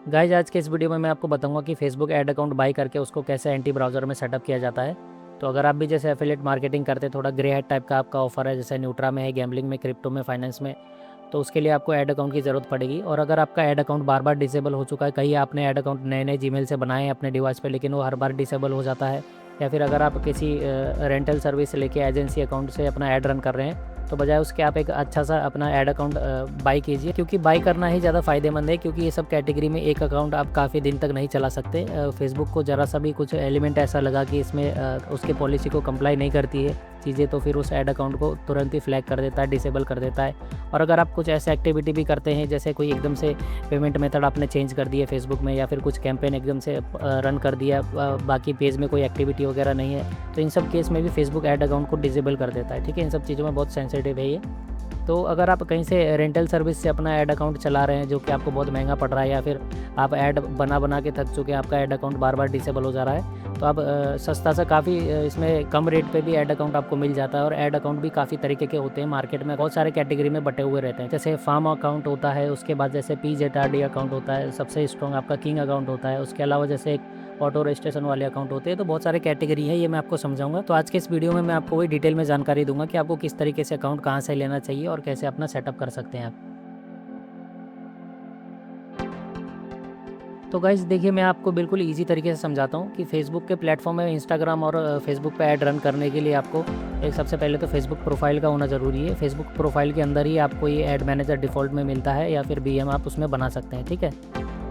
Guys आज के इस वीडियो में मैं आपको बताऊंगा कि फेसबुक ऐड अकाउंट बाई करके उसको कैसे एंटी ब्राउज़र में सेटअप किया जाता है। तो अगर आप भी जैसे एफिलिएट मार्केटिंग करते हैं, थोड़ा ग्रे हैट टाइप का आपका ऑफर है, जैसे न्यूट्रा में है, गैम्बलिंग में, क्रिप्टो में, फाइनेंस में, तो उसके लिए आपको ऐड अकाउंट की ज़रूरत पड़ेगी। और अगर आपका ऐड अकाउंट बार बार डिसेबल हो चुका है, कहीं आपने ऐड अकाउंट नए नए जीमेल से बनाए हैं अपने डिवाइस पे, लेकिन वो हर बार डिसेबल हो जाता है, या फिर अगर आप किसी रेंटल सर्विस लेके एजेंसी अकाउंट से अपना ऐड रन कर रहे हैं, तो बजाय उसके आप एक अच्छा सा अपना ऐड अकाउंट बाई कीजिए, क्योंकि बाई करना ही ज़्यादा फ़ायदेमंद है। क्योंकि ये सब कैटेगरी में एक अकाउंट आप काफ़ी दिन तक नहीं चला सकते। फेसबुक को ज़रा सा भी कुछ एलिमेंट ऐसा लगा कि इसमें उसके पॉलिसी को कंप्लाई नहीं करती है चीज़ें, तो फिर उस ऐड अकाउंट को तुरंत ही फ्लैग कर देता है, डिसेबल कर देता है। और अगर आप कुछ ऐसे एक्टिविटी भी करते हैं, जैसे कोई एकदम से पेमेंट मेथड आपने चेंज कर दिया फेसबुक में, या फिर कुछ कैंपेन एकदम से रन कर दिया, बाकी पेज में कोई एक्टिविटी वगैरह नहीं है, तो इन सब केस में भी फेसबुक ऐड अकाउंट को डिसेबल कर देता है। ठीक है, इन सब चीज़ों में बहुत सेंसिटिव है ये। तो अगर आप कहीं से रेंटल सर्विस से अपना ऐड अकाउंट चला रहे हैं जो कि आपको बहुत महंगा पड़ रहा है, या फिर आप ऐड बना बना के थक चुके हैं, आपका ऐड अकाउंट बार बार डिसेबल हो जा रहा है, तो आप सस्ता सा काफ़ी इसमें कम रेट पे भी ऐड अकाउंट आपको मिल जाता है। और ऐड अकाउंट भी काफ़ी तरीके के होते हैं, मार्केट में बहुत सारे कैटेगरी में बटे हुए रहते हैं। जैसे फार्म अकाउंट होता है, उसके बाद जैसे PZRD अकाउंट होता है, सबसे स्ट्रॉन्ग आपका किंग अकाउंट होता है, उसके अलावा जैसे एक ऑटो रजिस्ट्रेशन वाले अकाउंट होते हैं। तो बहुत सारे कैटेगरी है, ये मैं आपको समझाऊंगा। तो आज के इस वीडियो में मैं आपको वही डिटेल में जानकारी दूंगा कि आपको किस तरीके से अकाउंट कहाँ से लेना चाहिए और कैसे अपना सेटअप कर सकते हैं आप। तो गाइज़ देखिए, मैं आपको बिल्कुल ईजी तरीके से समझाता हूँ कि फेसबुक के प्लेटफॉर्म में इंस्टाग्राम और फेसबुक पे ऐड रन करने के लिए आपको एक सबसे पहले तो फेसबुक प्रोफाइल का होना ज़रूरी है। फेसबुक प्रोफाइल के अंदर ही आपको ये ऐड मैनेजर डिफ़ॉल्ट में मिलता है, या फिर BM आप उसमें बना सकते हैं। ठीक है,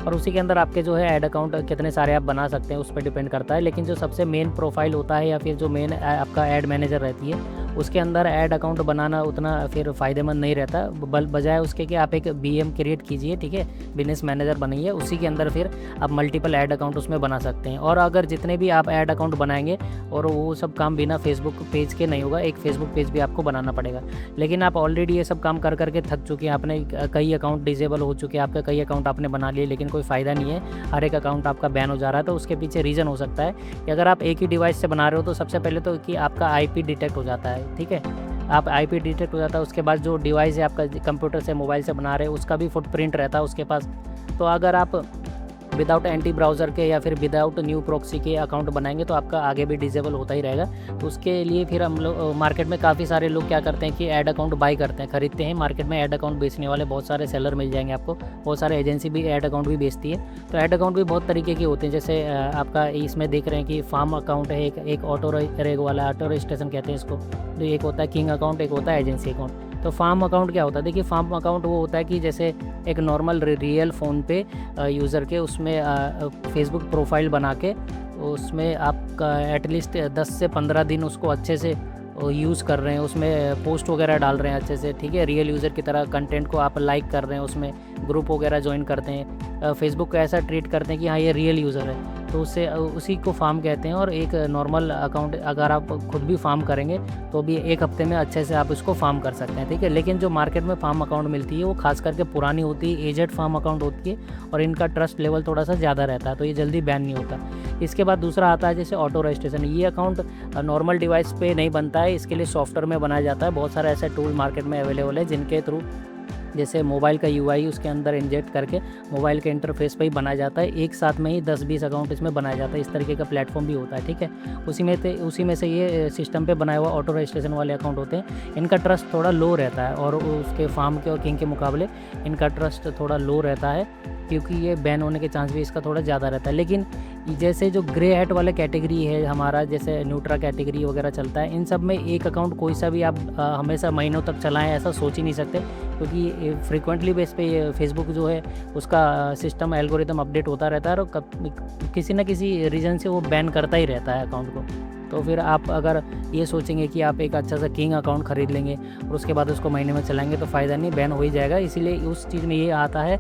और उसी के अंदर आपके जो है ऐड अकाउंट कितने सारे आप बना सकते हैं उस पर डिपेंड करता है। लेकिन जो सबसे मेन प्रोफाइल होता है, या फिर जो मेन आपका ऐड मैनेजर रहती है, उसके अंदर ऐड अकाउंट बनाना उतना फिर फ़ायदेमंद नहीं रहता। बजाय उसके कि आप एक BM क्रिएट कीजिए, ठीक है, बिजनेस मैनेजर बनाइए, उसी के अंदर फिर आप मल्टीपल ऐड अकाउंट उसमें बना सकते हैं। और अगर जितने भी आप ऐड अकाउंट बनाएंगे, और वो सब काम बिना फेसबुक पेज के नहीं होगा, एक फेसबुक पेज भी आपको बनाना पड़ेगा। लेकिन आप ऑलरेडी ये सब काम कर करके थक चुके हैं, आपने कई अकाउंट डिसेबल हो चुके हैं, आपका कई अकाउंट आपने बना लिए, लेकिन कोई फ़ायदा नहीं है, हर एक अकाउंट आपका बैन हो जा रहा है। तो उसके पीछे रीज़न हो सकता है कि अगर आप एक ही डिवाइस से बना रहे हो, तो सबसे पहले तो कि आपका IP डिटेक्ट हो जाता है। ठीक है, आप IP डिटेक्ट हो जाता है, उसके बाद जो डिवाइस है आपका कंप्यूटर से मोबाइल से बना रहे हैं, उसका भी फुटप्रिंट रहता है उसके पास। तो अगर आप विदाउट एंटी ब्राउज़र के या फिर विदाउट न्यू प्रॉक्सी के अकाउंट बनाएंगे, तो आपका आगे भी डिसेबल होता ही रहेगा। तो उसके लिए फिर हम लोग मार्केट में काफ़ी सारे लोग क्या करते हैं कि ऐड अकाउंट बाई करते हैं, खरीदते हैं। मार्केट में ऐड अकाउंट बेचने वाले बहुत सारे सेलर मिल जाएंगे आपको, बहुत सारे एजेंसी भी ऐड अकाउंट भी बेचती है। तो ऐड अकाउंट भी बहुत तरीके के होते हैं, जैसे आपका इसमें देख रहे हैं कि फार्म अकाउंट है, एक ऑटो रेग वाला, ऑटो रजिस्ट्रेशन कहते हैं इसको। तो एक होता है किंग अकाउंट, एक होता है एजेंसी अकाउंट। तो फार्म अकाउंट क्या होता है? देखिए, फार्म अकाउंट वो होता है कि जैसे एक नॉर्मल रियल फ़ोन पे यूज़र के उसमें फेसबुक प्रोफाइल बना के उसमें आपका एटलीस्ट 10 से 15 दिन उसको अच्छे से यूज़ कर रहे हैं, उसमें पोस्ट वगैरह डाल रहे हैं अच्छे से, ठीक है, रियल यूज़र की तरह कंटेंट को आप लाइक कर रहे हैं, उसमें ग्रुप वगैरह ज्वाइन करते हैं, फेसबुक को ऐसा ट्रीट करते हैं कि हाँ ये रियल यूज़र है, तो उससे उसी को फार्म कहते हैं। और एक नॉर्मल अकाउंट अगर आप खुद भी फार्म करेंगे, तो भी एक हफ्ते में अच्छे से आप इसको फार्म कर सकते हैं। ठीक है, लेकिन जो मार्केट में फार्म अकाउंट मिलती है वो खास करके पुरानी होती है, एजेड फार्म अकाउंट होती है, और इनका ट्रस्ट लेवल थोड़ा सा ज़्यादा रहता है, तो ये जल्दी बैन नहीं होता। इसके बाद दूसरा आता है जैसे ऑटो रजिस्ट्रेशन। ये अकाउंट नॉर्मल डिवाइस पे नहीं बनता है, इसके लिए सॉफ्टवेयर में बनाया जाता है। बहुत सारे ऐसे टूल मार्केट में अवेलेबल है जिनके थ्रू जैसे मोबाइल का UI उसके अंदर इंजेक्ट करके मोबाइल के इंटरफेस पे ही बनाया जाता है, एक साथ में ही 10-20 अकाउंट इसमें बनाया जाता है। इस तरीके का प्लेटफॉर्म भी होता है। ठीक है, उसी में से ये सिस्टम पे बनाया हुआ ऑटो रजिस्ट्रेशन वाले अकाउंट होते हैं। इनका ट्रस्ट थोड़ा लो रहता है, और उसके फार्म के और किंग के मुकाबले इनका ट्रस्ट थोड़ा लो रहता है, क्योंकि ये बैन होने के चांस भी इसका थोड़ा ज़्यादा रहता है। लेकिन जैसे जो ग्रे हैट वाला कैटेगरी है हमारा, जैसे न्यूट्रा कैटेगरी वगैरह चलता है, इन सब में एक अकाउंट कोई सा भी आप हमेशा महीनों तक चलाएं ऐसा सोच ही नहीं सकते, क्योंकि फ्रीक्वेंटली बेस पे ये फेसबुक जो है उसका सिस्टम एल्गोरिदम अपडेट होता रहता है, और किसी न किसी रीज़न से वो बैन करता ही रहता है अकाउंट को। तो फिर आप अगर ये सोचेंगे कि आप एक अच्छा सा किंग अकाउंट ख़रीद लेंगे और उसके बाद उसको महीने में चलाएंगे, तो फ़ायदा नहीं, बैन हो ही जाएगा। इसीलिए उस चीज़ में ये आता है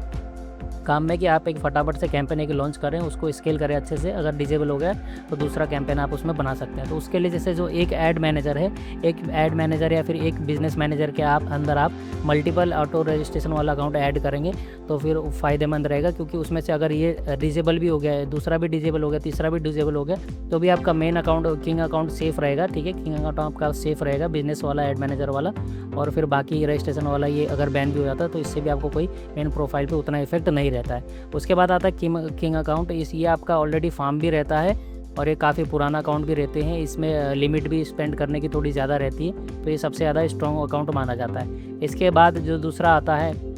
काम में कि आप एक फटाफट से कैंपेन एक लॉन्च करें, उसको स्केल करें अच्छे से। अगर डिजेबल हो गया तो दूसरा कैंपेन आप उसमें बना सकते हैं। तो उसके लिए जैसे जो एक ऐड मैनेजर है, एक ऐड मैनेजर या फिर एक बिजनेस मैनेजर के अंदर आप मल्टीपल ऑटो रजिस्ट्रेशन वाला अकाउंट ऐड करेंगे, तो फिर फ़ायदेमंद रहेगा। क्योंकि उसमें से अगर ये डिजेबल भी हो गया है, दूसरा भी डिजेबल हो गया, तीसरा भी डिजेबल हो गया, तो भी आपका main account king account safe रहेगा। ठीक है, किंग अकाउंट आपका सेफ़ रहेगा, बिजनेस वाला ऐड मैनेजर वाला। और फिर बाकी रजिस्ट्रेशन वाला ये अगर बैन भी हो जाता है, तो इससे भी आपको कोई मेन प्रोफाइल पे उतना इफेक्ट नहीं जाता है। उसके बाद आता है किंग अकाउंट। ये आपका ऑलरेडी फार्म भी रहता है और ये काफ़ी पुराना अकाउंट भी रहते हैं, इसमें लिमिट भी स्पेंड करने की थोड़ी ज़्यादा रहती है, तो ये सबसे ज़्यादा स्ट्रॉन्ग अकाउंट माना जाता है। इसके बाद जो दूसरा आता है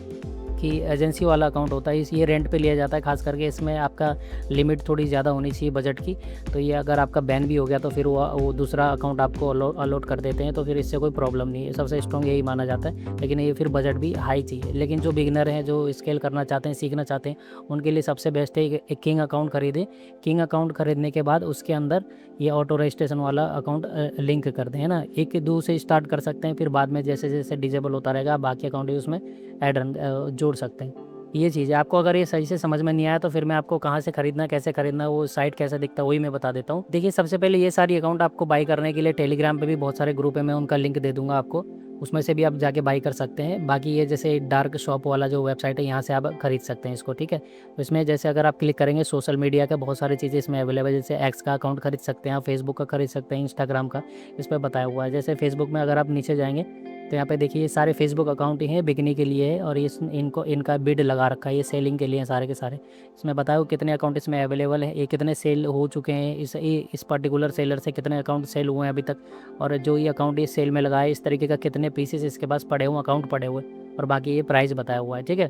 कि एजेंसी वाला अकाउंट होता है, ये रेंट पे लिया जाता है, खास करके इसमें आपका लिमिट थोड़ी ज़्यादा होनी चाहिए बजट की। तो ये अगर आपका बैन भी हो गया तो फिर वो दूसरा अकाउंट आपको अलॉट कर देते हैं, तो फिर इससे कोई प्रॉब्लम नहीं है, सबसे स्ट्रॉन्ग यही माना जाता है। लेकिन ये फिर बजट भी हाई चाहिए। लेकिन जो बिगिनर हैं, जो स्केल करना चाहते हैं, सीखना चाहते हैं, उनके लिए सबसे बेस्ट है एक किंग अकाउंट खरीदें। किंग अकाउंट खरीदने के बाद उसके अंदर ये ऑटो रजिस्ट्रेशन वाला अकाउंट लिंक कर दें, है ना। 1-2 से स्टार्ट कर सकते हैं, फिर बाद में जैसे जैसे डिजेबल होता रहेगा बाकी अकाउंट भी उसमें जोड़ सकते हैं। ये चीज़ है। आपको अगर ये सही से समझ में नहीं आया तो फिर मैं आपको कहाँ से खरीदना, कैसे खरीदना, वो साइट कैसा दिखता है वही मैं बता देता हूँ। देखिए, सबसे पहले ये सारी अकाउंट आपको बाई करने के लिए टेलीग्राम पे भी बहुत सारे ग्रुप है, मैं उनका लिंक दे दूँगा आपको, उसमें से भी आप जाके बाई कर सकते हैं। बाकी ये जैसे डार्क शॉप वाला जो वेबसाइट है, यहाँ से आप खरीद सकते हैं इसको, ठीक है। तो इसमें जैसे अगर आप क्लिक करेंगे, सोशल मीडिया के बहुत सारी चीज़ें इसमें अवेलेबल है, जैसे एक्स का अकाउंट खरीद सकते हैं आप, फेसबुक का खरीद सकते हैं, इंस्टाग्राम का इस पर बताया हुआ है। जैसे फेसबुक में अगर आप नीचे जाएंगे तो यहाँ पे देखिए, ये सारे फेसबुक अकाउंट ही हैं, बिकने के लिए है, और इनका बिड लगा रखा है, ये सेलिंग के लिए हैं सारे के सारे। इसमें बताया कितने अकाउंट इसमें अवेलेबल है, ये कितने सेल हो चुके हैं, इस पर्टिकुलर सेलर से कितने अकाउंट सेल हुए हैं अभी तक, और जो ये अकाउंट ये सेल में लगा है इस तरीके का कितने पीसेस इसके पास पड़े हुए, अकाउंट पड़े हुए, और बाकी ये प्राइस बताया हुआ है, ठीक है।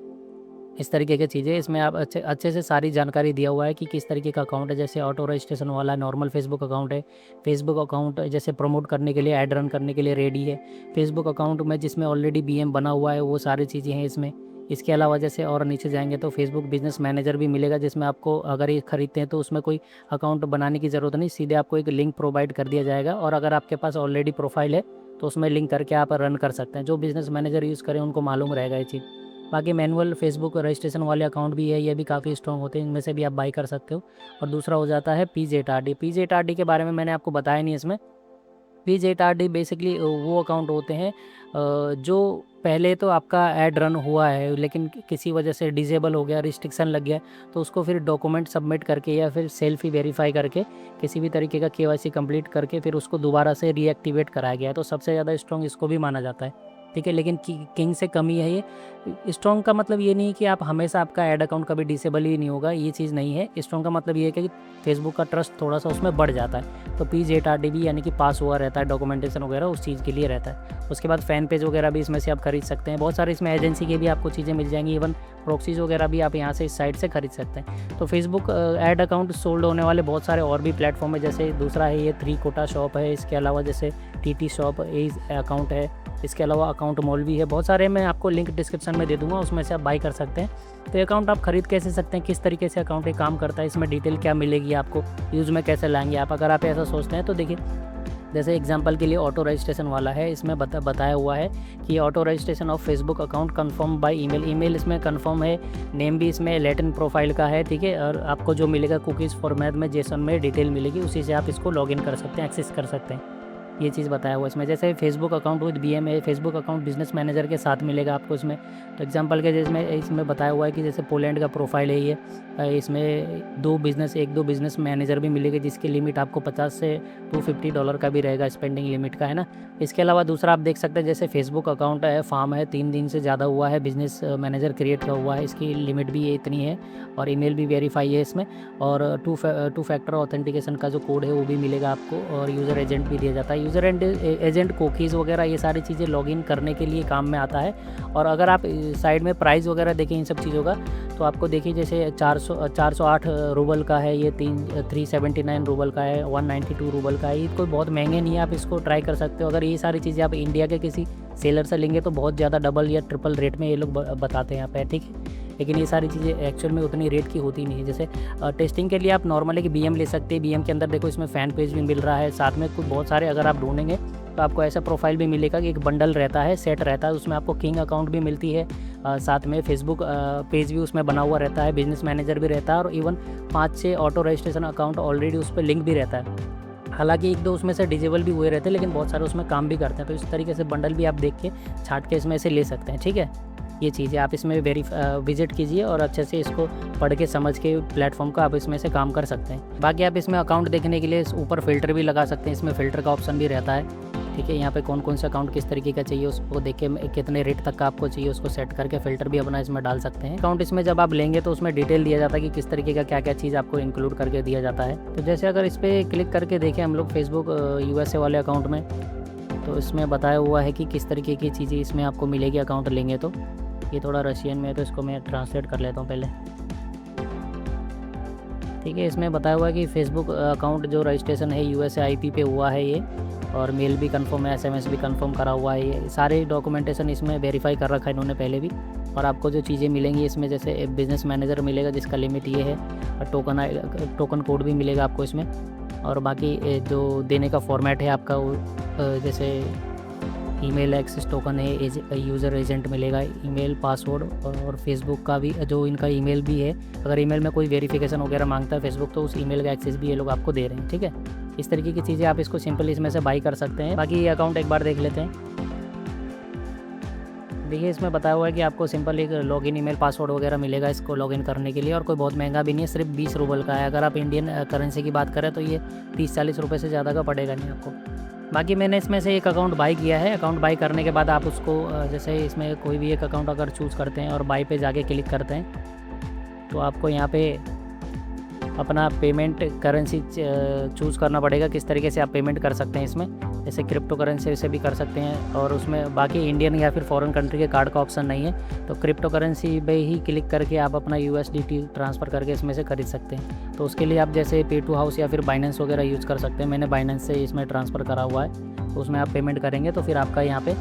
इस तरीके की चीज़ें इसमें आप अच्छे से सारी जानकारी दिया हुआ है कि किस तरीके का अकाउंट है। जैसे ऑटो रजिस्ट्रेशन वाला नॉर्मल फेसबुक अकाउंट है, फेसबुक अकाउंट जैसे प्रमोट करने के लिए, ऐड रन करने के लिए रेडी है, फेसबुक अकाउंट में जिसमें ऑलरेडी बीएम बना हुआ है, वो सारी चीज़ें हैं इसमें। इसके अलावा जैसे और नीचे जाएंगे तो फेसबुक बिजनेस मैनेजर भी मिलेगा, जिसमें आपको अगर ये खरीदते हैं तो उसमें कोई अकाउंट बनाने की ज़रूरत नहीं, सीधे आपको एक लिंक प्रोवाइड कर दिया जाएगा, और अगर आपके पास ऑलरेडी प्रोफाइल है तो उसमें लिंक करके आप रन कर सकते हैं। जो बिज़नेस मैनेजर यूज़ करें उनको मालूम रहेगा ये चीज़। बाकी मैनुअल फेसबुक रजिस्ट्रेशन वाले अकाउंट भी है, ये भी काफ़ी स्ट्रॉन्ग होते हैं, इनमें से भी आप बाई कर सकते हो। और दूसरा हो जाता है PZRD। PZRD के बारे में मैंने आपको बताया नहीं इसमें। PZRD बेसिकली वो अकाउंट होते हैं जो पहले तो आपका ऐड रन हुआ है, लेकिन किसी वजह से डिसेबल हो गया, रिस्ट्रिक्शन लग गया, तो उसको फिर डॉक्यूमेंट सबमिट करके या फिर सेल्फी वेरीफाई करके किसी भी तरीके का KYC कंप्लीट करके फिर उसको दोबारा से रीएक्टिवेट कराया गया है, तो सबसे ज़्यादा स्ट्रॉन्ग इसको भी माना जाता है, ठीक है। लेकिन किंग से कमी है ये। स्ट्रॉन्ग का मतलब ये नहीं कि आप हमेशा आपका ऐड अकाउंट कभी डिसेबल ही नहीं होगा, ये चीज़ नहीं है। स्ट्रॉन्ग का मतलब ये है कि फेसबुक का ट्रस्ट थोड़ा सा उसमें बढ़ जाता है, तो PZRD भी यानी कि पास हुआ रहता है, डॉक्यूमेंटेशन वगैरह उस चीज़ के लिए रहता है। उसके बाद फ़ैन पेज वगैरह भी इसमें से आप खरीद सकते हैं, बहुत सारे इसमें एजेंसी के भी आपको चीज़ें मिल जाएंगी, इवन प्रॉक्सीज़ वगैरह भी आप यहाँ से इस साइट से खरीद सकते हैं। तो फेसबुक ऐड अकाउंट सोल्ड होने वाले बहुत सारे और भी प्लेटफॉर्म है, जैसे दूसरा है ये 3 कोटा शॉप है, इसके अलावा जैसे TT शॉप अकाउंट है, इसके अलावा अकाउंट मॉल भी है, बहुत सारे मैं आपको लिंक डिस्क्रिप्शन में दे दूंगा, उसमें से आप बाई कर सकते हैं। तो ये अकाउंट आप खरीद कैसे सकते हैं, किस तरीके से अकाउंट ये काम करता है, इसमें डिटेल क्या मिलेगी आपको, यूज़ में कैसे लाएंगे आप, अगर आप ऐसा सोचते हैं तो देखिए, जैसे एग्जांपल के लिए ऑटो रजिस्ट्रेशन वाला है, इसमें बताया हुआ है कि auto registration of Facebook account confirm by email इसमें कंफर्म है, नेम भी इसमें लैटिन प्रोफाइल का है, ठीक है। और आपको जो मिलेगा कुकीज़ फॉर्मेट में, जेसन में डिटेल मिलेगी, उसी से आप इसको लॉगिन कर सकते हैं, एक्सेस कर सकते हैं, ये चीज़ बताया हुआ इसमें। जैसे फेसबुक अकाउंट विद BM है, फेसबुक अकाउंट बिजनेस मैनेजर के साथ मिलेगा आपको इसमें। तो एग्जांपल के जैसे इसमें बताया हुआ है कि जैसे पोलैंड का प्रोफाइल है ये, इसमें एक दो बिज़नेस मैनेजर भी मिलेंगे, जिसकी लिमिट आपको $50 से $250 का भी रहेगा, स्पेंडिंग लिमिट का, है ना। इसके अलावा दूसरा आप देख सकते हैं, जैसे फेसबुक अकाउंट है, फार्म है, 3 दिन से ज़्यादा हुआ है, बिजनेस मैनेजर क्रिएट का हुआ है, इसकी लिमिट भी ये इतनी है, और ईमेल भी वेरीफाई है इसमें, और टू फैक्टर ऑथेंटिकेशन का जो कोड है वो भी मिलेगा आपको, और यूज़र एजेंट भी दिया जाता है। यूज़र एजेंट कुकीज़ वगैरह ये सारी चीज़ें लॉगिन करने के लिए काम में आता है। और अगर आप साइड में प्राइस वगैरह देखें इन सब चीज़ों का, तो आपको देखिए जैसे 408 रूबल का है, ये 379 रूबल का है, 192 रूबल का है, ये कोई बहुत महंगे नहीं है, आप इसको ट्राई कर सकते हो। अगर ये सारी चीज़ें आप इंडिया के किसी सेलर से लेंगे तो बहुत ज़्यादा डबल या ट्रिपल रेट में ये लोग बताते हैं यहाँ पे, ठीक है। लेकिन ये सारी चीज़ें एक्चुअल में उतनी रेट की होती नहीं है। जैसे टेस्टिंग के लिए आप नॉर्मली कि BM ले सकते हैं, BM के अंदर देखो इसमें फ़ैन पेज भी मिल रहा है, साथ में कुछ बहुत सारे अगर आप ढूंढेंगे तो आपको ऐसा प्रोफाइल भी मिलेगा कि एक बंडल रहता है, सेट रहता है, उसमें आपको किंग अकाउंट भी मिलती है, साथ में फेसबुक पेज भी उसमें बना हुआ रहता है, बिजनेस मैनेजर भी रहता है, और even 5-6 auto registration account already उस पर लिंक भी रहता है। हालांकि 1-2 उसमें से डिजेबल भी हुए रहते हैं, लेकिन बहुत सारे उसमें काम भी करते हैं। तो इस तरीके से बंडल भी आप देख के छाट के इसमें से ले सकते हैं, ठीक है। ये चीज़ है, आप इसमें विजिट कीजिए और अच्छे से इसको पढ़ के समझ के प्लेटफॉर्म का आप इसमें से काम कर सकते हैं। बाकी आप इसमें अकाउंट देखने के लिए ऊपर फ़िल्टर भी लगा सकते हैं, इसमें फ़िल्टर का ऑप्शन भी रहता है, ठीक है। यहाँ पे कौन कौन सा अकाउंट किस तरीके का चाहिए उसको देख के कितने रेट तक का आपको चाहिए उसको सेट करके फ़िल्टर भी अपना इसमें डाल सकते हैं। अकाउंट इसमें जब आप लेंगे तो उसमें डिटेल दिया जाता है कि किस तरीके का क्या क्या चीज़ आपको इंक्लूड करके दिया जाता है। तो जैसे अगर इस पर क्लिक करके देखें हम लोग फेसबुक USA वाले अकाउंट में, तो इसमें बताया हुआ है कि किस तरीके की चीज़ें इसमें आपको मिलेगी अकाउंट लेंगे तो। ये थोड़ा रशियन में है तो इसको मैं ट्रांसलेट कर लेता हूँ पहले, ठीक है। इसमें बताया हुआ है कि फेसबुक अकाउंट जो रजिस्ट्रेशन है USA IP पे हुआ है ये, और मेल भी कंफर्म है, SMS भी कंफर्म करा हुआ है। ये सारे डॉक्यूमेंटेशन इसमें वेरीफाई कर रखा है इन्होंने पहले भी। और आपको जो चीज़ें मिलेंगी इसमें जैसे बिज़नेस मैनेजर मिलेगा जिसका लिमिट ये है, और टोकन कोड भी मिलेगा आपको इसमें। और बाकी जो देने का फॉर्मेट है आपका वो जैसे ईमेल एक्सेस टोकन है, यूज़र एजेंट मिलेगा, ईमेल पासवर्ड, और फेसबुक का भी जो इनका ईमेल भी है, अगर ईमेल में कोई वेरिफिकेशन वगैरह मांगता है फेसबुक तो उस ईमेल का एक्सेस भी ये लोग आपको दे रहे हैं, ठीक है। इस तरीके की चीज़ें आप इसको सिंपल इसमें से बाई कर सकते हैं। बाकी ये अकाउंट एक बार देख लेते हैं। देखिए इसमें बताया हुआ है कि आपको सिंपल एक लॉगिन ईमेल पासवर्ड वगैरह मिलेगा इसको लॉगिन करने के लिए, और कोई बहुत महंगा भी नहीं है, सिर्फ 20 रूबल का है। अगर आप इंडियन करेंसी की बात करें तो ये 30-40 रुपये से ज़्यादा का पड़ेगा नहीं आपको। बाकी मैंने इसमें से एक अकाउंट बाई किया है। अकाउंट बाई करने के बाद आप उसको जैसे इसमें कोई भी एक अकाउंट अगर चूज़ करते हैं और बाई पे जाके क्लिक करते हैं तो आपको यहाँ पे अपना पेमेंट करेंसी चूज़ करना पड़ेगा, किस तरीके से आप पेमेंट कर सकते हैं इसमें। जैसे क्रिप्टो करेंसी से भी कर सकते हैं, और उसमें बाकी इंडियन या फिर फॉरेन कंट्री के कार्ड का ऑप्शन नहीं है, तो क्रिप्टो करेंसी पे ही क्लिक करके आप अपना USDT ट्रांसफ़र करके इसमें से खरीद सकते हैं। तो उसके लिए आप जैसे पे टू हाउस या फिर बाइनेंस वगैरह यूज़ कर सकते हैं। मैंने बाइनेंस से इसमें ट्रांसफ़र करा हुआ है, तो उसमें आप पेमेंट करेंगे तो फिर आपका यहाँ पे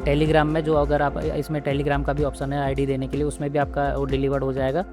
टेलीग्राम में जो अगर आप इसमें टेलीग्राम का भी ऑप्शन है ID देने के लिए, उसमें भी आपका वो डिलीवर्ड हो जाएगा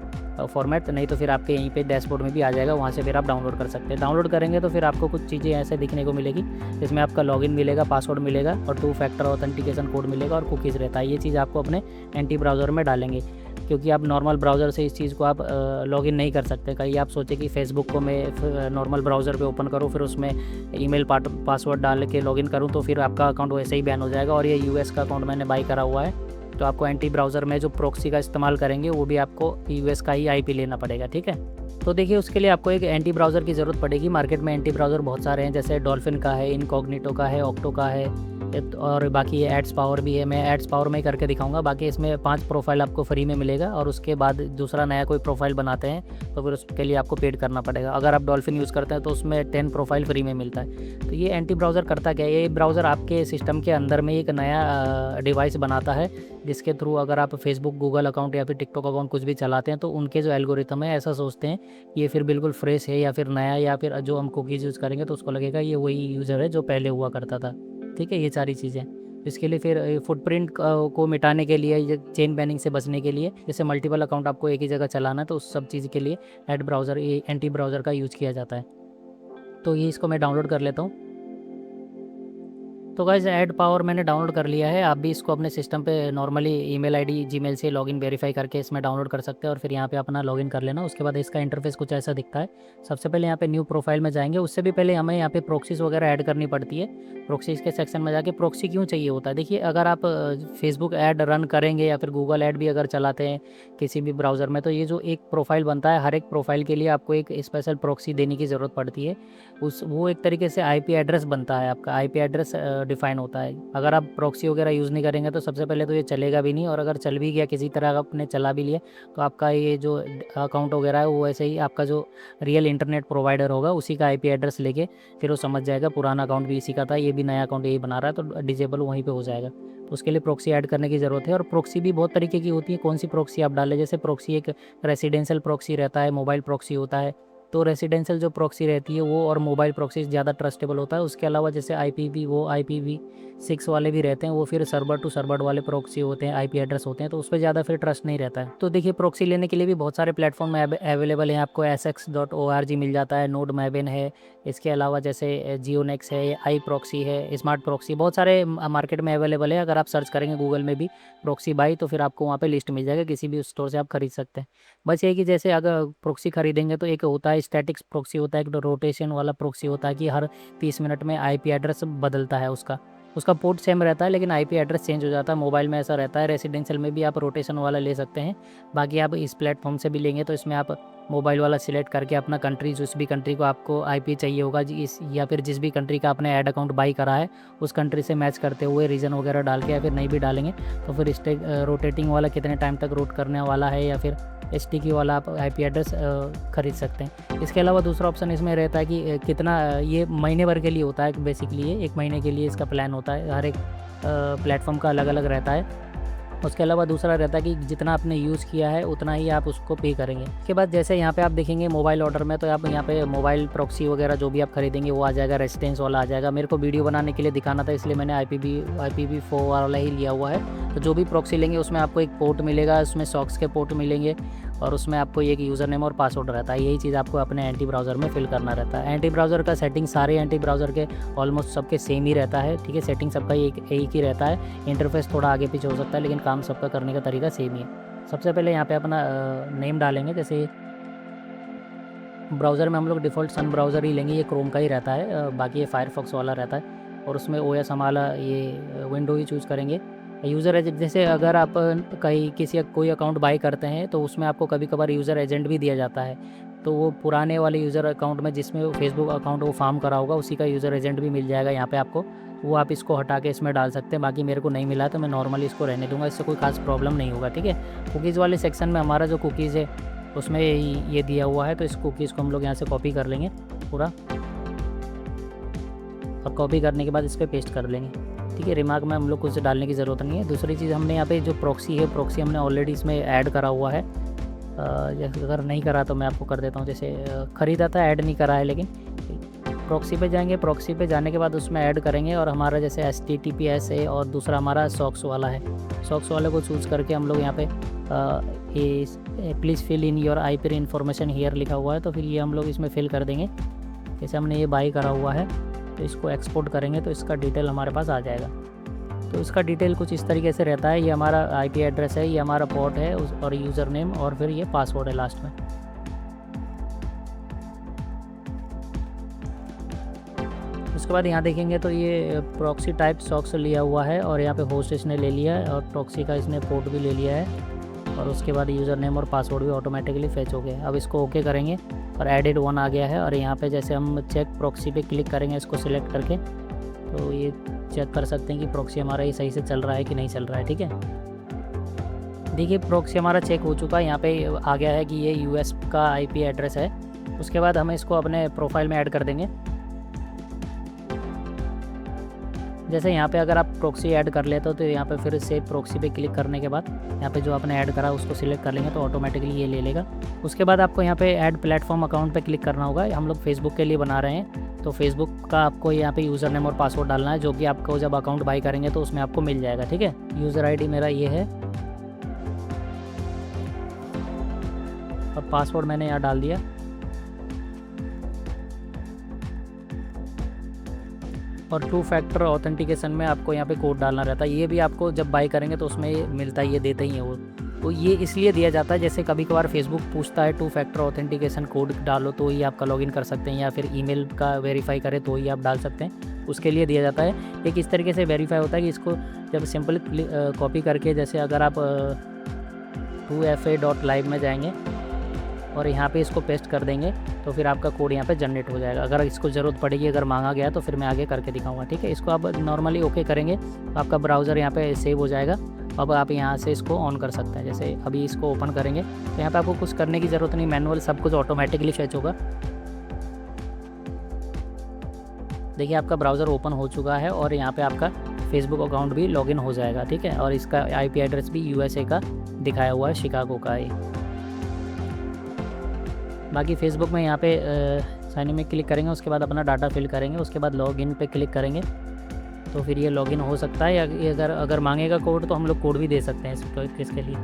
फॉर्मेट, नहीं तो फिर आपके यहीं पे डैशबोर्ड में भी आ जाएगा, वहाँ से फिर आप डाउनलोड कर सकते हैं। डाउनलोड करेंगे तो फिर आपको कुछ चीज़ें ऐसे दिखने को मिलेगी, इसमें आपका लॉगिन मिलेगा, पासवर्ड मिलेगा, और 2 फैक्टर ऑथेंटिकेशन कोड मिलेगा, और कुकीज़ रहता है। ये चीज़ आपको अपने एंटी ब्राउज़र में डालेंगे, क्योंकि आप नॉर्मल ब्राउज़र से इस चीज़ को आप लॉगिन नहीं कर सकते। कहीं आप सोचे कि फेसबुक को मैं नॉर्मल ब्राउज़र पे ओपन करूँ, फिर उसमें ईमेल पासवर्ड डाल के लॉगिन करूँ, तो फिर आपका अकाउंट वैसे ही बैन हो जाएगा। और ये US का अकाउंट मैंने बाई करा हुआ है, तो आपको एंटी ब्राउज़र में जो प्रॉक्सी का इस्तेमाल करेंगे वो भी आपको US का ही IP लेना पड़ेगा, ठीक है। तो देखिए उसके लिए आपको एक एंटी ब्राउज़र की ज़रूरत पड़ेगी। मार्केट में एंटी ब्राउज़र बहुत सारे हैं, जैसे डॉल्फिन का है, इनकॉग्निटो का है, ऑक्टो का है, और बाकी ये एड्स पावर भी है। मैं एड्स पावर में ही करके दिखाऊंगा। बाकी इसमें 5 प्रोफाइल आपको फ्री में मिलेगा, और उसके बाद दूसरा नया कोई प्रोफाइल बनाते हैं तो फिर उसके लिए आपको पेड करना पड़ेगा। अगर आप डॉल्फिन यूज़ करते हैं तो उसमें 10 प्रोफाइल फ्री में मिलता है। तो ये एंटी ब्राउज़र करता क्या है, ये ब्राउज़र आपके सिस्टम के अंदर में एक नया डिवाइस बनाता है, जिसके थ्रू अगर आप फेसबुक, गूगल अकाउंट या फिर टिकटॉक अकाउंट कुछ भी चलाते हैं तो उनके जो एल्गोरिथम है ऐसा सोचते हैं कि ये फिर बिल्कुल फ्रेश है या फिर नया, या फिर जो हम कुकीज़ यूज़ करेंगे तो उसको लगेगा ये वही यूज़र है जो पहले हुआ करता था, ठीक है। ये सारी चीज़ें इसके लिए फिर फुटप्रिंट को मिटाने के लिए, ये चेन बैनिंग से बचने के लिए, जैसे मल्टीपल अकाउंट आपको एक ही जगह चलाना है तो उस सब चीज़ के लिए एड ब्राउज़र, ये एंटी ब्राउज़र का यूज़ किया जाता है। तो ये इसको मैं डाउनलोड कर लेता हूँ। तो गाइस एड पावर मैंने डाउनलोड कर लिया है। आप भी इसको अपने सिस्टम पे नॉर्मली ईमेल आईडी जीमेल से लॉगिन वेरीफाई करके इसमें डाउनलोड कर सकते हैं, और फिर यहाँ पे अपना लॉगिन कर लेना। उसके बाद इसका इंटरफेस कुछ ऐसा दिखता है। सबसे पहले यहाँ पे न्यू प्रोफाइल में जाएंगे, उससे भी पहले हमें यहाँ पे प्रोक्सीज वगैरह ऐड करनी पड़ती है। प्रोक्सीज के सेक्शन में जाके प्रोक्सी क्यों चाहिए होता है, देखिए अगर आप फेसबुक ऐड रन करेंगे या फिर गूगल ऐड भी अगर चलाते हैं किसी भी ब्राउज़र में, तो ये जो एक प्रोफाइल बनता है, हर एक प्रोफाइल के लिए आपको एक स्पेशल प्रोक्सी देने की ज़रूरत पड़ती है। वो एक तरीके से IP एड्रेस बनता है, आपका IP एड्रेस डिफाइन होता है। अगर आप प्रॉक्सी वगैरह यूज़ नहीं करेंगे तो सबसे पहले तो ये चलेगा भी नहीं, और अगर चल भी गया किसी तरह आपने चला भी लिया तो आपका ये जो अकाउंट वगैरह है वो ऐसे ही आपका जो रियल इंटरनेट प्रोवाइडर होगा उसी का IP एड्रेस लेके फिर वो समझ जाएगा पुराना अकाउंट भी इसी का था, ये भी नया अकाउंट यही बना रहा है, तो डिजेबल वहीं पे हो जाएगा। तो उसके लिए प्रॉक्सी ऐड करने की ज़रूरत है। और प्रॉक्सी भी बहुत तरीके की होती है, कौन सी प्रॉक्सी आप डालें। जैसे प्रॉक्सी एक रेसिडेंशियल प्रॉक्सी रहता है, मोबाइल प्रॉक्सी होता है। तो रेसिडेंशियल जो प्रॉक्सी रहती है वो और मोबाइल प्रॉक्सी ज़्यादा ट्रस्टेबल होता है। उसके अलावा जैसे IPv6 वाले भी रहते हैं, वो फिर सर्वर टू सर्वर वाले प्रॉक्सी होते हैं, IP एड्रेस होते हैं, तो उस पर ज़्यादा फिर ट्रस्ट नहीं रहता है। तो देखिए प्रॉक्सी लेने के लिए भी बहुत सारे प्लेटफॉर्म अवेलेबल हैं। आपको sx.org मिल जाता है, नोड मैबेन है, इसके अलावा जैसे जियोनेक्स है, आई प्रॉक्सी है, स्मार्ट प्रॉक्सी, बहुत सारे मार्केट में अवेलेबल है। अगर आप सर्च करेंगे गूगल में भी प्रॉक्सी बाई तो फिर आपको वहाँ पे लिस्ट मिल जाएगा, किसी भी स्टोर से आप खरीद सकते हैं। बस ये कि जैसे अगर प्रॉक्सी खरीदेंगे तो एक होता है स्टैटिक्स प्रॉक्सी होता है, एक रोटेशन वाला प्रॉक्सी होता है कि हर 30 मिनट में IP एड्रेस बदलता है उसका पोर्ट सेम रहता है लेकिन IP एड्रेस चेंज हो जाता है। मोबाइल में ऐसा रहता है। रेसिडेंशियल में भी आप रोटेशन वाला ले सकते हैं। बाकी आप इस प्लेटफॉर्म से भी लेंगे तो इसमें आप मोबाइल वाला सिलेक्ट करके अपना कंट्री, जिस भी कंट्री को आपको आईपी चाहिए होगा इस, या फिर जिस भी कंट्री का आपने ऐड अकाउंट बाई करा है उस कंट्री से मैच करते हुए रीजन वगैरह डाल के, या फिर नहीं भी डालेंगे तो फिर स्टेक रोटेटिंग वाला कितने टाइम तक रूट करने वाला है, या फिर STK वाला आप IP एड्रेस खरीद सकते हैं। इसके अलावा दूसरा ऑप्शन इसमें रहता है कि कितना, ये महीने भर के लिए होता है बेसिकली, ये 1 महीने के लिए इसका प्लान होता है, हर एक प्लेटफॉर्म का अलग अलग रहता है। उसके अलावा दूसरा रहता है कि जितना आपने यूज़ किया है उतना ही आप उसको पे करेंगे। उसके बाद जैसे यहाँ पे आप देखेंगे मोबाइल ऑर्डर में, तो आप यहाँ पे मोबाइल प्रॉक्सी वगैरह जो भी आप खरीदेंगे वो आ जाएगा, रेजिस्टेंस वाला आ जाएगा। मेरे को वीडियो बनाने के लिए दिखाना था इसलिए मैंने IPv4 वाला ही लिया हुआ है। तो जो भी प्रॉक्सी लेंगे उसमें आपको एक पोर्ट मिलेगा, उसमें सॉक्स के पोर्ट मिलेंगे और उसमें आपको एक यूज़र नेम और पासवर्ड रहता है। यही चीज़ आपको अपने एंटी ब्राउज़र में फिल करना रहता है। एंटी ब्राउज़र का सेटिंग सारे एंटी ब्राउज़र के ऑलमोस्ट सबके सेम ही रहता है, ठीक है। सेटिंग सबका एक ही रहता है, इंटरफेस थोड़ा आगे पीछे हो सकता है लेकिन काम सबका करने का तरीका सेम ही है। सबसे पहले यहाँ पे अपना नेम डालेंगे। जैसे ब्राउज़र में हम लोग डिफ़ॉल्ट सन ब्राउज़र ही लेंगे, ये क्रोम का ही रहता है, बाकी ये फायरफॉक्स वाला रहता है। और उसमें OS हमारा ये विंडो ही चूज़ करेंगे। यूज़र एजेंट, जैसे अगर आप कहीं कोई अकाउंट बाई करते हैं तो उसमें आपको कभी कभार यूज़र एजेंट भी दिया जाता है, तो वो पुराने वाले यूज़र अकाउंट में जिसमें फेसबुक अकाउंट वो फार्म करा होगा उसी का यूज़र एजेंट भी मिल जाएगा यहाँ पे आपको, वो आप इसको हटा के इसमें डाल सकते हैं। बाकी मेरे को नहीं मिला तो मैं नॉर्मली इसको रहने दूंगा, इससे कोई खास प्रॉब्लम नहीं होगा, ठीक है। कुकीज़ वाले सेक्शन में हमारा जो कुकीज़ है उसमें ये दिया हुआ है, तो इस कुकीज़ को हम लोग यहाँ से कॉपी कर लेंगे पूरा, और कॉपी करने के बाद इस पर पेस्ट कर लेंगे, ठीक है। रिमार्क में हम लोग कुछ डालने की ज़रूरत नहीं है। दूसरी चीज़, हमने यहाँ पे जो प्रॉक्सी है, प्रॉक्सी हमने ऑलरेडी इसमें ऐड करा हुआ है। अगर नहीं करा तो मैं आपको कर देता हूँ। जैसे ख़रीदा था, ऐड नहीं करा है, लेकिन प्रॉक्सी पे जाएंगे। प्रॉक्सी पे जाने के बाद उसमें ऐड करेंगे, और हमारा जैसे HTTPS है और दूसरा हमारा सॉक्स वाला है। सॉक्स वाले को चूज़ करके हम लोग यहाँ पे please fill in your IP information here लिखा हुआ है, तो फिर ये हम लोग इसमें फिल कर देंगे। जैसे हमने ये बाई करा हुआ है तो इसको एक्सपोर्ट करेंगे तो इसका डिटेल हमारे पास आ जाएगा। तो इसका डिटेल कुछ इस तरीके से रहता है। ये हमारा IP एड्रेस है, ये हमारा पोर्ट है और यूज़र नेम, और फिर ये पासवर्ड है लास्ट में। उसके बाद यहाँ देखेंगे तो ये प्रॉक्सी टाइप सॉक्स लिया हुआ है, और यहाँ पे होस्ट इसने ले लिया है, और प्रॉक्सी का इसने पोर्ट भी ले लिया है, और उसके बाद यूज़र नेम और पासवर्ड भी ऑटोमेटिकली फेच हो गए। अब इसको ओके करेंगे और एडेड 1 आ गया है। और यहाँ पे जैसे हम चेक प्रॉक्सी पे क्लिक करेंगे इसको सिलेक्ट करके, तो ये चेक कर सकते हैं कि प्रॉक्सी हमारा ये सही से चल रहा है कि नहीं चल रहा है, ठीक है। देखिए प्रॉक्सी हमारा चेक हो चुका है, यहाँ पे आ गया है कि ये US का IP एड्रेस है। उसके बाद हम इसको अपने प्रोफाइल में ऐड कर देंगे। जैसे यहाँ पे अगर आप प्रॉक्सी ऐड कर लेते हो तो यहाँ पे फिर सेव प्रॉक्सी पे क्लिक करने के बाद यहाँ पे जो आपने ऐड करा उसको सिलेक्ट कर लेंगे तो ऑटोमेटिकली ये ले लेगा। उसके बाद आपको यहाँ पे ऐड प्लेटफॉर्म अकाउंट पे क्लिक करना होगा। हम लोग फेसबुक के लिए बना रहे हैं, तो फेसबुक का आपको यहाँ पे यूज़र नेम और पासवर्ड डालना है, जो कि आपको जब अकाउंट बाई करेंगे तो उसमें आपको मिल जाएगा, ठीक है। यूज़र ID मेरा ये है और पासवर्ड मैंने यहाँ डाल दिया। और 2 फैक्टर ऑथेंटिकेशन में आपको यहाँ पे कोड डालना रहता है। ये भी आपको जब बाई करेंगे तो उसमें मिलता है, ये देते ही है वो। तो ये इसलिए दिया जाता है, जैसे कभी कभार फेसबुक पूछता है 2 फैक्टर ऑथेंटिकेशन कोड डालो तो ही आपका लॉगिन कर सकते हैं, या फिर ईमेल का वेरीफाई करें तो ही आप डाल सकते हैं, उसके लिए दिया जाता है। एक इस तरीके से वेरीफाई होता है कि इसको जब सिंपल कॉपी करके, जैसे अगर आप 2fa.live में जाएंगे और यहाँ पे इसको पेस्ट कर देंगे तो फिर आपका कोड यहाँ पे जनरेट हो जाएगा। अगर इसको ज़रूरत पड़ेगी, अगर मांगा गया तो फिर मैं आगे करके दिखाऊंगा, ठीक है। इसको आप नॉर्मली ओके करेंगे तो आपका ब्राउज़र यहाँ पे सेव हो जाएगा। अब आप यहाँ से इसको ऑन कर सकते हैं। जैसे अभी इसको ओपन करेंगे तो यहाँ पे आपको कुछ करने की ज़रूरत नहीं, मैनुअल सब कुछ ऑटोमेटिकली फेच होगा। देखिए आपका ब्राउज़र ओपन हो चुका है और यहाँ पे आपका फेसबुक अकाउंट भी लॉगिन हो जाएगा, ठीक है। और इसका IP एड्रेस भी USA का दिखाया हुआ है, शिकागो का है। बाकी फेसबुक में यहाँ पे साइन इन में क्लिक करेंगे, उसके बाद अपना डाटा फिल करेंगे, उसके बाद लॉगिन पे क्लिक करेंगे तो फिर ये लॉगिन हो सकता है। या अगर मांगेगा कोड तो हम लोग कोड भी दे सकते हैं इसके लिए,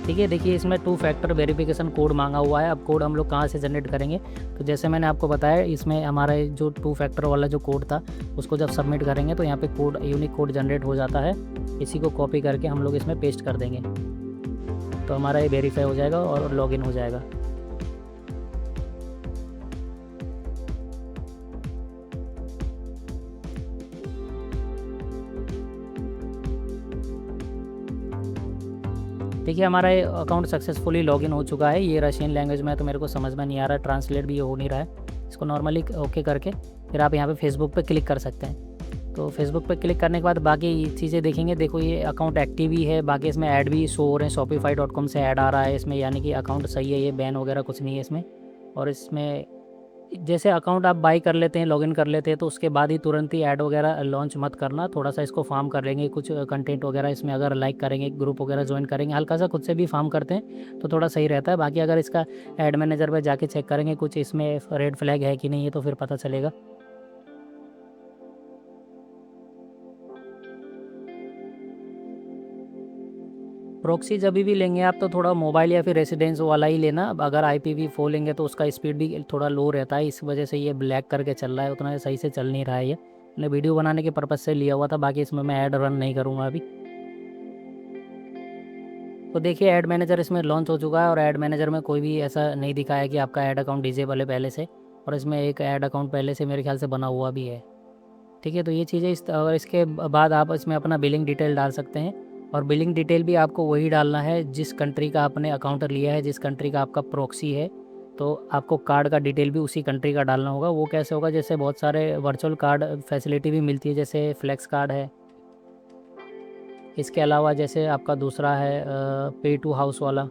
ठीक है। देखिए इसमें 2 फैक्टर वेरिफिकेशन कोड मांगा हुआ है। अब कोड हम लोग कहाँ से जनरेट करेंगे, तो जैसे मैंने आपको बताया इसमें हमारा जो 2 फैक्टर वाला जो कोड था उसको जब सबमिट करेंगे तो यहाँ पे कोड यूनिक कोड जनरेट हो जाता है। इसी को कॉपी करके हम लोग इसमें पेस्ट कर देंगे तो हमारा ये वेरीफाई हो जाएगा और लॉगिन हो जाएगा। देखिए हमारा ये अकाउंट सक्सेसफुली लॉगिन हो चुका है। ये रशियन लैंग्वेज में तो मेरे को समझ में नहीं आ रहा, ट्रांसलेट भी हो नहीं रहा है। इसको नॉर्मली ओके करके फिर आप यहाँ पे फेसबुक पे क्लिक कर सकते हैं। तो फेसबुक पे क्लिक करने के बाद बाकी चीज़ें देखेंगे। देखो ये अकाउंट एक्टिव ही है, बाकी इसमें ऐड भी शो हो रहे हैं, shopify.com से ऐड आ रहा है इसमें, यानी कि अकाउंट सही है, ये बैन वगैरह कुछ नहीं है इसमें। और इसमें जैसे अकाउंट आप बाई कर लेते हैं, लॉगिन कर लेते हैं, तो उसके बाद ही तुरंत ही ऐड वगैरह लॉन्च मत करना। थोड़ा सा इसको फार्म कर लेंगे, कुछ कंटेंट वगैरह इसमें अगर लाइक करेंगे, ग्रुप वगैरह ज्वाइन करेंगे, हल्का सा खुद से भी फार्म करते हैं तो थोड़ा सही रहता है। बाकी अगर इसका ऐड मैनेजर पे जाके चेक करेंगे कुछ इसमें रेड फ्लैग है कि नहीं है, तो फिर पता चलेगा। प्रॉक्सी जब भी लेंगे आप तो थोड़ा मोबाइल या फिर रेसिडेंस वाला ही लेना। अगर IPv4 लेंगे तो उसका स्पीड भी थोड़ा लो रहता है, इस वजह से ये ब्लैक करके चल रहा है, उतना सही से चल नहीं रहा है। ये मैंने वीडियो बनाने के पर्पज़ से लिया हुआ था, बाकी इसमें मैं ऐड रन नहीं करूँगा अभी। तो देखिए ऐड मैनेजर इसमें लॉन्च हो चुका है और ऐड मैनेजर में कोई भी ऐसा नहीं दिखा है कि आपका ऐड अकाउंट डिजेबल है पहले से, और इसमें एक ऐड अकाउंट पहले से मेरे ख्याल से बना हुआ भी है। ठीक है, तो ये चीज़ें और इसके बाद आप इसमें अपना बिलिंग डिटेल डाल सकते हैं। और बिलिंग डिटेल भी आपको वही डालना है जिस कंट्री का आपने अकाउंट लिया है, जिस कंट्री का आपका प्रॉक्सी है, तो आपको कार्ड का डिटेल भी उसी कंट्री का डालना होगा। वो कैसे होगा, जैसे बहुत सारे वर्चुअल कार्ड फैसिलिटी भी मिलती है, जैसे फ्लेक्स कार्ड है। इसके अलावा जैसे आपका दूसरा है पे टू हाउस वाला।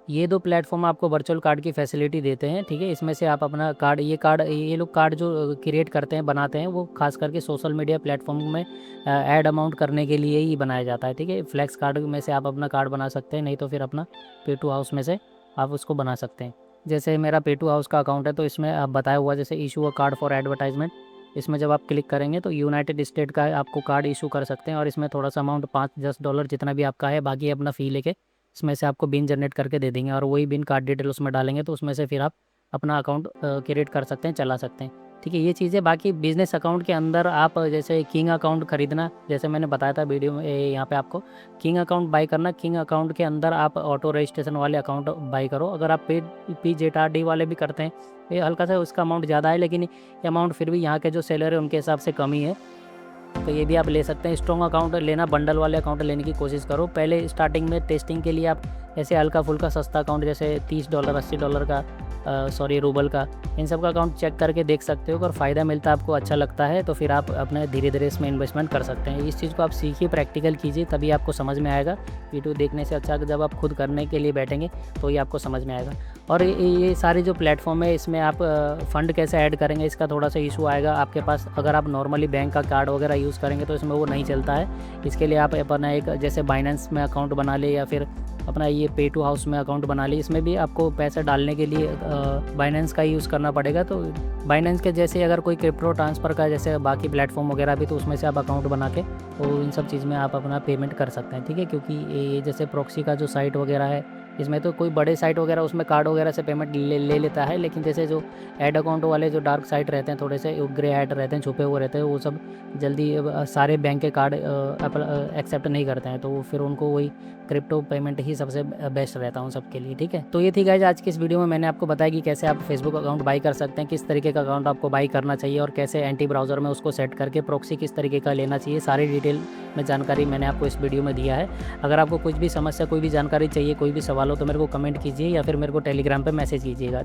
ये 2 प्लेटफॉर्म आपको वर्चुअल कार्ड की फैसिलिटी देते हैं। ठीक है, इसमें से आप अपना कार्ड, ये लोग कार्ड जो क्रिएट करते हैं, बनाते हैं, वो खास करके सोशल मीडिया प्लेटफॉर्म में ऐड अमाउंट करने के लिए ही बनाया जाता है। ठीक है, फ्लेक्स कार्ड में से आप अपना कार्ड बना सकते हैं, नहीं तो फिर अपना पे टू हाउस में से आप उसको बना सकते हैं। जैसे मेरा पे टू हाउस का अकाउंट है, तो इसमें आप बताया हुआ जैसे issue a card for advertisement, इसमें जब आप क्लिक करेंगे तो यूनाइटेड स्टेट का आपको कार्ड इशू कर सकते हैं। और इसमें थोड़ा सा अमाउंट $5-10 जितना भी आपका है, बाकी अपना फ़ी लेके इसमें से आपको बिन जनरेट करके दे देंगे, और वही बिन कार्ड डिटेल उसमें डालेंगे, तो उसमें से फिर आप अपना अकाउंट क्रिएट कर सकते हैं, चला सकते हैं। ठीक है, ये चीज़ें। बाकी बिजनेस अकाउंट के अंदर आप जैसे किंग अकाउंट खरीदना, जैसे मैंने बताया था वीडियो में, यहाँ पे आपको किंग अकाउंट बाई करना। किंग अकाउंट के अंदर आप ऑटो रजिस्ट्रेशन वाले अकाउंट बाई करो। अगर आप PZRD वाले भी करते हैं, ये हल्का सा उसका अमाउंट ज़्यादा है, लेकिन ये अमाउंट फिर भी यहाँ के जो सेलर है उनके हिसाब से कम ही है, तो ये भी आप ले सकते हैं। स्ट्रॉन्ग अकाउंट लेना, बंडल वाले अकाउंट लेने की कोशिश करो। पहले स्टार्टिंग में टेस्टिंग के लिए आप ऐसे हल्का फुल्का सस्ता अकाउंट, जैसे $30 $80 का रूबल का, इन सब का अकाउंट चेक करके देख सकते हो। अगर फ़ायदा मिलता है, आपको अच्छा लगता है, तो फिर आप अपने धीरे धीरे इसमें इन्वेस्टमेंट कर सकते हैं। इस चीज़ को आप सीखिए, प्रैक्टिकल कीजिए, तभी आपको समझ में आएगा। वीडियो देखने से अच्छा जब आप खुद करने के लिए बैठेंगे तो ये आपको समझ में आएगा। और ये सारे जो प्लेटफॉर्म है, इसमें आप फ़ंड कैसे ऐड करेंगे, इसका थोड़ा सा इशू आएगा आपके पास। अगर आप नॉर्मली बैंक का कार्ड वगैरह यूज़ करेंगे तो इसमें वो नहीं चलता है। इसके लिए आप अपना एक जैसे बाइनेंस में अकाउंट बना ले, या फिर अपना ये पे टू हाउस में अकाउंट बना ले। इसमें भी आपको पैसे डालने के लिए बाइनेंस का ही यूज़ करना पड़ेगा। तो बाइनेंस के जैसे अगर कोई क्रिप्टो ट्रांसफ़र का जैसे बाकी प्लेटफॉर्म वगैरह भी, तो उसमें से आप अकाउंट बना के तो इन सब चीज़ में आप अपना पेमेंट कर सकते हैं। ठीक है, क्योंकि ये जैसे प्रॉक्सी का जो साइट वगैरह है, इसमें तो कोई बड़े साइट वगैरह उसमें कार्ड वगैरह से पेमेंट ले लेता है, लेकिन जैसे जो ऐड अकाउंट वाले जो डार्क साइट रहते हैं, थोड़े से ग्रे ऐड रहते हैं, छुपे हुए रहते हैं, वो सब जल्दी सारे बैंक के कार्ड एक्सेप्ट नहीं करते हैं, तो फिर उनको वही क्रिप्टो पेमेंट ही सबसे बेस्ट रहता है उन सबके लिए। ठीक है, तो ये थी गाइस आज की इस वीडियो में मैंने आपको बताया कि कैसे आप फेसबुक अकाउंट बाई कर सकते हैं, किस तरीके का अकाउंट आपको बाई करना चाहिए, और कैसे एंटी ब्राउज़र में उसको सेट करके प्रॉक्सी किस तरीके का लेना चाहिए। सारी डिटेल में जानकारी मैंने आपको इस वीडियो में दिया है। अगर आपको कुछ भी समस्या, कोई भी जानकारी चाहिए, कोई भी सवाल हो, तो मेरे को कमेंट कीजिए या फिर मेरे को टेलीग्राम पर मैसेज कीजिएगा।